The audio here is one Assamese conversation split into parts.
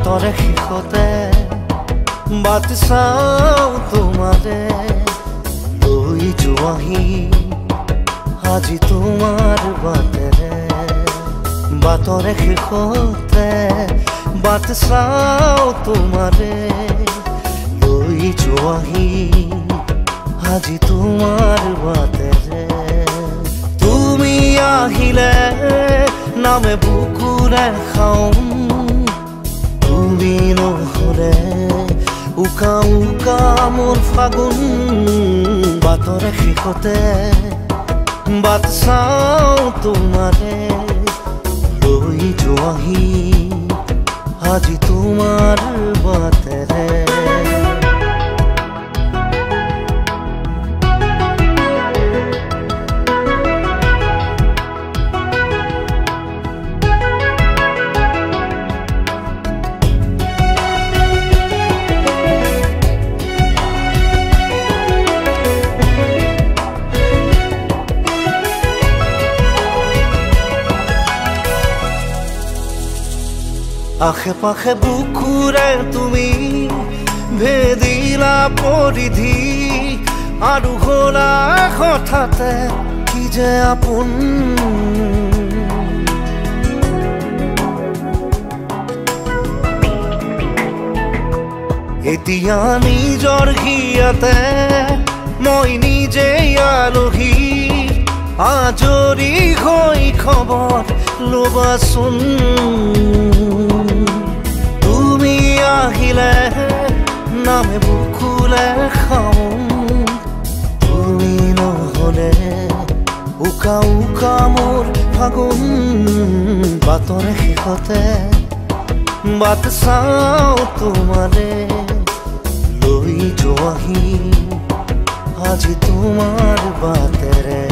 বাটৰে শেষতে বাট চাওঁ তোমাৰে লৈ যোৱাহি আজি তোমাৰ বাটেৰে বাটৰে শেষতে বাট চাওঁ তোমাৰে লৈ যোৱাহি আজি তোমাৰ বাটেৰে তুমি আহিলে নামে বুকুৰে খাওঁ তুমি নহ'লে উকা উকা মোৰ ফাগুন বাটৰে শেষতে বাট চাওঁ তোমাৰে লৈ যোৱাহি আজি তোমাৰ বাটেৰে আশে পাশে বুকুৰে তুমি ভেদিলা পৰিধি আৰু হ'লা হঠাতে কি যে আপোন এতিয়া নিজৰ হিয়াতে মই নিজে আলহী আজৰি হৈ খবৰ ল'বাচোন তুমি আহিলে নামে বুকুলে খাওঁ তুমি নহ'লে উকা উকা মোৰ ফাগুন বাটৰে শেষতে বাট চাওঁ তোমাৰে লৈ যোৱাহি আজি তোমাৰ বাটেৰে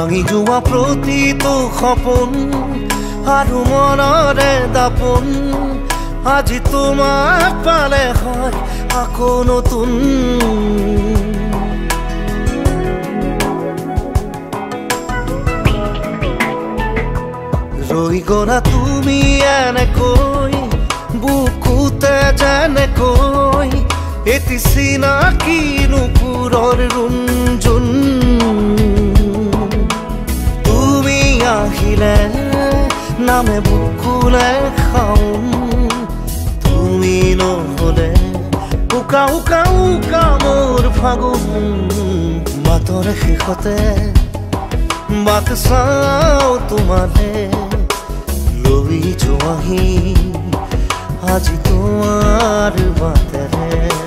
ভাঙি যোৱা প্ৰতিটো সপোন আৰু মনৰে দাপোন আজি তোমাক পালে হয় আকৌ নতুন ৰৈ গ'লা তুমি এনেকৈ বুকুতে যেনেকৈ এটি চিনাকি নুপুৰৰ ৰুণজুন আহিলে নামে বুকুলে খাওঁ তুমি নহ'লে উকা উকা উকা মোৰ ফাগুন বাটৰে শেষতে বাট চাওঁ তোমাৰে লৈ যোৱাহি আজি তোমাৰ বাটেৰে